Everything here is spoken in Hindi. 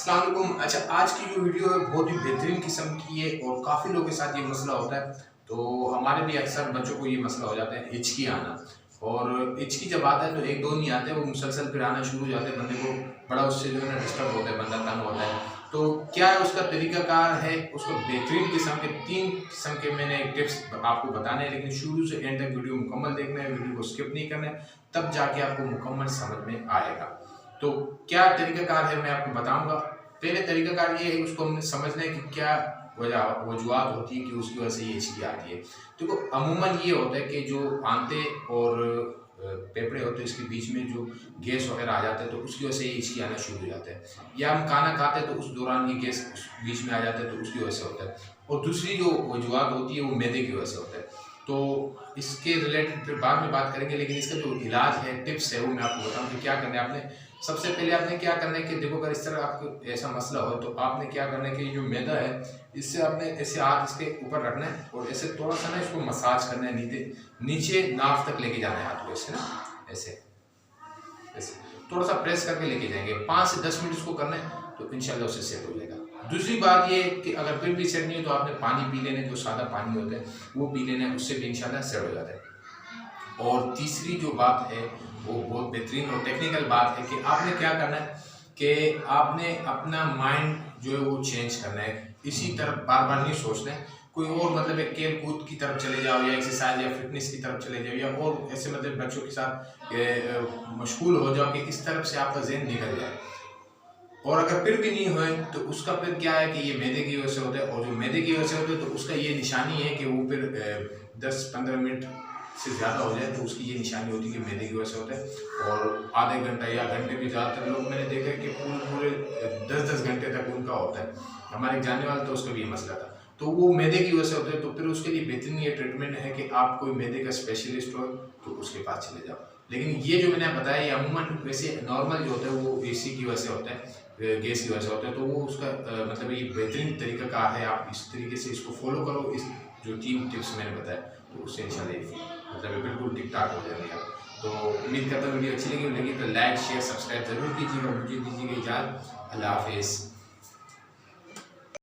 अस्सलाम वालेकुम। अच्छा, आज की जो वीडियो है बहुत ही बेहतरीन किस्म की है और काफ़ी लोगों के साथ ये मसला होता है। तो हमारे भी अक्सर बच्चों को ये मसला हो जाता है हिचकी आना। और हिचकी जब आता है तो एक दो नहीं आते, वो मुसलसल फिर आना शुरू हो जाते हैं, बंदे को बड़ा उससे जो है ना डिस्टर्ब होता है, बंदा तंग होता है। तो क्या है उसका तरीकाकार है, उसको बेहतरीन किस्म के 3 किस्म के मैंने टिप्स आपको बताने हैं, लेकिन शुरू से एंड तक वीडियो मुकम्मल देखना है, वीडियो को स्किप नहीं करना है, तब जाके आपको मुकम्मल समझ में आएगा। तो क्या तरीकाकार है मैं आपको बताऊंगा। पहले तरीकाकार ये है, उसको हमने समझना है कि क्या वजूहत होती है कि उसकी वजह से ये हिचकी आती है। देखो, अमूमन ये होता है कि जो आंते और फेफड़े होते हैं, इसके बीच में जो गैस वगैरह आ जाता है, तो उसकी वजह से ये हिचकी आना शुरू हो जाता है। या हम खाना खाते हैं तो उस दौरान ये गैस बीच में आ जाता है, तो उसकी वजह से होता है। और दूसरी जो वजूहत होती है वो मैदे की वजह से होता है। तो इसके रिलेटेड फिर बाद में बात करेंगे, लेकिन इसका जो इलाज है, टिप्स है, वो मैं आपको बताऊँ कि क्या करना है। आपने सबसे पहले आपने क्या करना है कि देखो, अगर इस तरह आपको ऐसा मसला हो तो आपने क्या करना है कि जो मैदा है, इससे आपने ऐसे हाथ इसके ऊपर रखना है और ऐसे थोड़ा सा ना इसको मसाज करना है, नीचे नीचे नाफ तक लेके जाना है हाथ को, ऐसे ना, ऐसे ऐसे थोड़ा सा प्रेस करके लेके जाएंगे। 5 से 10 मिनट इसको करना है, तो इंशाल्लाह उससे सेट हो जाएगा। दूसरी बात ये कि अगर फिर भी सेट नहीं हो तो आपने पानी पी लेने, जो सादा पानी होता है वो पी लेना, उससे भी इंशाल्लाह सेट हो जाता है। और तीसरी जो बात है वो बहुत बेहतरीन और टेक्निकल बात है कि आपने क्या करना है कि आपने अपना माइंड जो है वो चेंज करना है। इसी तरफ बार बार नहीं सोचना है, कोई और मतलब एक खेल कूद की तरफ चले जाओ, या एक्सरसाइज या फिटनेस की तरफ चले जाओ, या और ऐसे मतलब बच्चों के साथ मशगूल हो जाओ कि इस तरफ से आपका जहन निकल जाए। और अगर फिर भी नहीं हुए तो उसका फिर क्या है कि ये मैदे की वजह से होता है, और जो मैदे की वजह से होता है तो उसका ये निशानी है कि वो फिर 10-15 मिनट से ज़्यादा हो जाए तो उसकी ये निशानी होती है कि मैदे की वजह से होता है। और आधे घंटे या घंटे भी, ज़्यादातर लोग मैंने देखा है कि पूरे 10-10 घंटे तक उनका होता है। हमारे एक जानने वाला तो उसका भी ये मसला था, तो वो मैदे की वजह से होता है। तो फिर उसके लिए बेहतरीन ये ट्रीटमेंट है कि आप कोई मैदे का स्पेशलिस्ट हो तो उसके पास चले जाओ। लेकिन ये जो मैंने बताया, ये अमूमन वैसे नॉर्मल जो होता है वो एसी की वजह से होता है, गैस की वजह से होता है। तो वो उसका मतलब ये बेहतरीन तरीका कार है, आप इस तरीके से इसको फॉलो करो, इस जो 3 टिप्स मैंने बताया, तो उससे इंशाल्लाह मतलब बिल्कुल ठीक ठाक हो जाएंगे आप। तो उम्मीद करता हूँ वीडियो अच्छी लगी तो लाइक शेयर सब्सक्राइब जरूर कीजिएगा। मुझे दीजिएगा इजाज़त। अल्लाह हाफिज़।